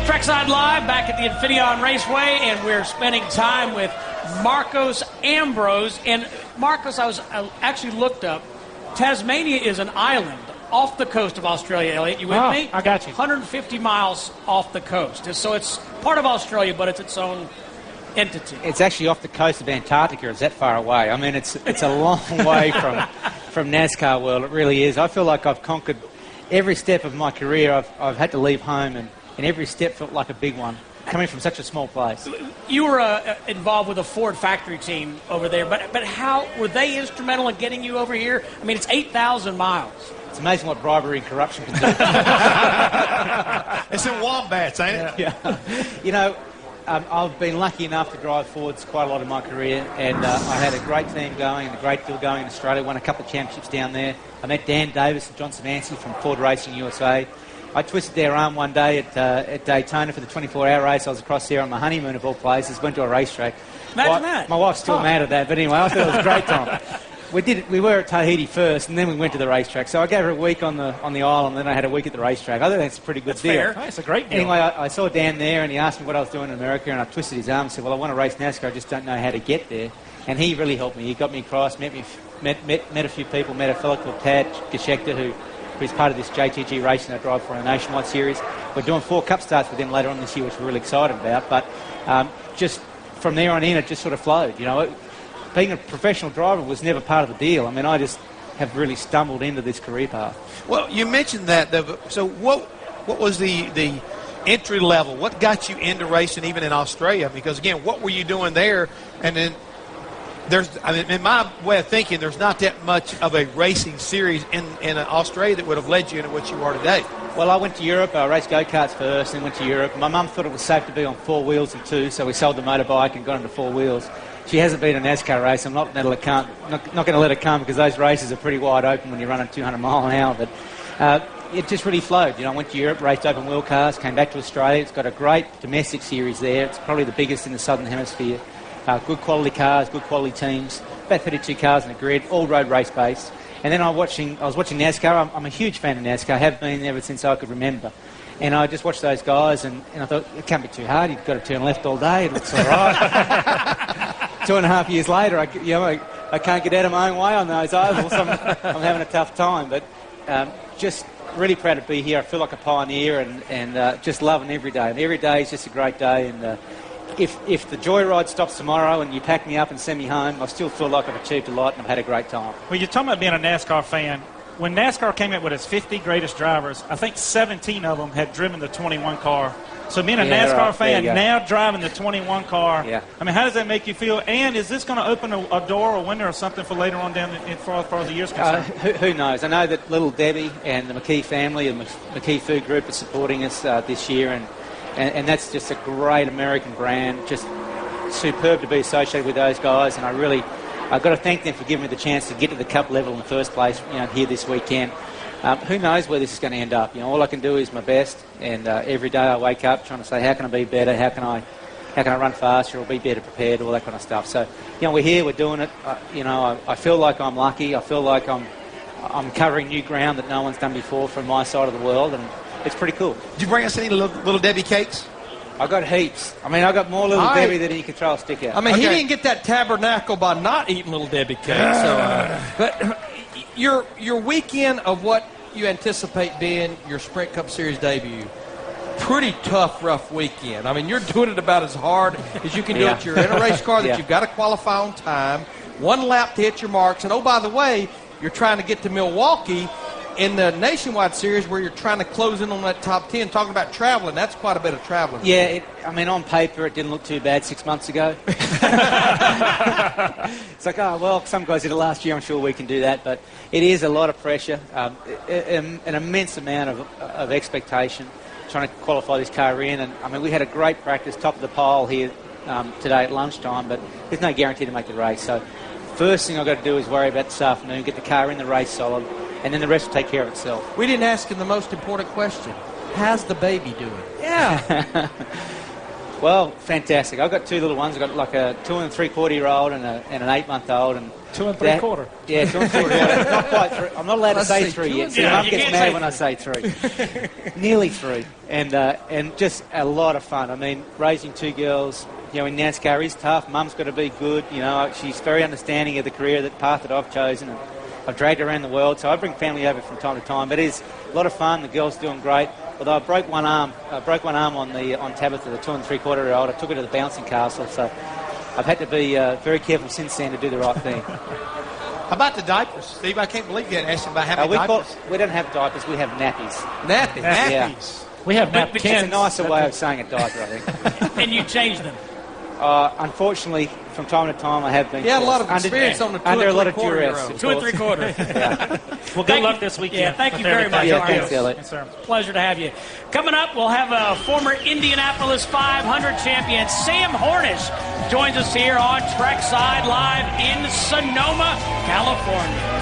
Trackside Live back at the Infineon Raceway, and we're spending time with Marcos Ambrose. And Marcos, I actually looked up, Tasmania is an island off the coast of Australia, Elliot. You with me? I got you. 150 miles off the coast. So it's part of Australia, but it's its own entity. It's actually off the coast of Antarctica. It's that far away. I mean, it's a long way from NASCAR world. It really is. I feel like I've conquered every step of my career. I've had to leave home, and every step felt like a big one, coming from such a small place. You were involved with a Ford factory team over there, but how were they instrumental in getting you over here? I mean, it's 8,000 miles. It's amazing what bribery and corruption can do. It's in Wombats, ain't it? Yeah. You know, I've been lucky enough to drive Fords quite a lot in my career, and I had a great team going and a great deal going in Australia. Won a couple of championships down there. I met Dan Davis and John Savansky from Ford Racing USA. I twisted their arm one day at Daytona for the 24-hour race. I was across there on my honeymoon of all places. Went to a racetrack. Imagine that. My wife's still mad at that, but anyway, I thought it was a great time. We were at Tahiti first, and then we went to the racetrack. So I gave her a week on the island, and then I had a week at the racetrack. I think that's a pretty good deal. Fair. Oh, it's a great deal. Anyway, I saw Dan there, and he asked me what I was doing in America, and I twisted his arm and said, well, I want to race NASCAR, I just don't know how to get there. And he really helped me. He got me across, met a few people, met a fellow called Tad Gashekta, who's part of this JTG racing I drive for a nationwide series. We're doing 4 Cup starts with him later on this year, which we're really excited about. But just from there on in, it just sort of flowed. You know, being a professional driver was never part of the deal. I mean, I just have really stumbled into this career path. Well, you mentioned that. So what was the entry level? What got you into racing even in Australia? Because, again, what were you doing there? And then in my way of thinking, there's not that much of a racing series in Australia that would have led you into what you are today. Well, I went to Europe. I raced go-karts first, then went to Europe. My mum thought it was safe to be on 4 wheels and 2, so we sold the motorbike and got into 4 wheels. She hasn't been a NASCAR race. I'm not going to let her come because those races are pretty wide open when you're running 200 mile an hour. But it just really flowed. You know, I went to Europe, raced open wheel cars, came back to Australia. It's got a great domestic series there. It's probably the biggest in the Southern Hemisphere. Good quality cars, good quality teams, about 32 cars in a grid, all road race based. And then I was watching NASCAR. I'm a huge fan of NASCAR, have been ever since I could remember. And I just watched those guys, and I thought, it can't be too hard. You've got to turn left all day. It looks all right. 2.5 years later, I can't get out of my own way on those ovals. I'm having a tough time. But just really proud to be here. I feel like a pioneer, and just loving every day. And every day is just a great day. And if the joyride stops tomorrow and you pack me up and send me home, I still feel like I've achieved a lot and I've had a great time. Well, you're talking about being a NASCAR fan. When NASCAR came out with its 50 greatest drivers, I think 17 of them had driven the 21 car. So being a NASCAR fan, now driving the 21 car, I mean, how does that make you feel? And is this going to open a door or window or something for later on down as far as the year's concerned? Who knows? I know that Little Debbie and the McKee family and the McKee Food Group are supporting us this year, and that's just a great American brand, just superb to be associated with those guys, and I've got to thank them for giving me the chance to get to the Cup level in the first place, here this weekend. Who knows where this is going to end up? All I can do is my best, and every day I wake up trying to say, how can I be better? How can I run faster or be better prepared? All that kind of stuff. So, we're here, we're doing it. I feel like I'm lucky. I feel like I'm covering new ground that no one's done before from my side of the world, and it's pretty cool. Did you bring us any little Debbie cakes? I got heaps. I mean, I got more Little Debbie than you could throw a stick out. I mean, he didn't get that tabernacle by not eating Little Debbie cake. But your weekend of what you anticipate being your Sprint Cup Series debut, pretty tough, rough weekend. I mean, you're doing it about as hard as you can do it. You're in a race car that you've got to qualify on time, 1 lap to hit your marks. And, oh, by the way, you're trying to get to Milwaukee in the Nationwide Series where you're trying to close in on that top 10. Talking about traveling, that's quite a bit of traveling. Yeah, on paper it didn't look too bad 6 months ago. It's like, some guys did it last year, I'm sure we can do that. But it is a lot of pressure, an immense amount of expectation trying to qualify this car in. And, we had a great practice, top of the pile here today at lunchtime, but there's no guarantee to make the race. So first thing I've got to do is worry about this afternoon, get the car in the race solid, and then the rest will take care of itself. We didn't ask him the most important question. How's the baby doing? Yeah. Well, fantastic. I've got 2 little ones. I've got like a 2 and 3/4-year-old and an 8-month-old, and 2 3/4. Yeah, 2 3/4. Not quite 3. I'm not allowed to say 3 yet. So Mum gets mad when I say 3. Nearly 3. And just a lot of fun. I mean, raising 2 girls, in NASCAR is tough. Mum's got to be good. She's very understanding of the career, the path that I've chosen. And I've dragged her around the world. So I bring family over from time to time. But it is a lot of fun. The girls doing great. Although I broke one arm on Tabitha, the 2 3/4-year-old. I took her to the bouncing castle. So I've had to be very careful since then to do the right thing. How about the diapers, Steve? I can't believe you hadn't asked him about how many diapers. We don't have diapers. We have nappies. Nappies. Yeah. We have napkins. It's a nicer way of saying a diaper, I think. And you change them. Unfortunately, from time to time, I have been. You had a lot of experience on the 2 under a lot of 3/4. duress. 2 3/4. Yeah. Well, good luck this weekend. Yeah, thank you very much. Yeah, thanks, Elliot. Yes, sir. Pleasure to have you. Coming up, we'll have a former Indianapolis 500 champion, Sam Hornish, joins us here on Trackside Live in Sonoma, California.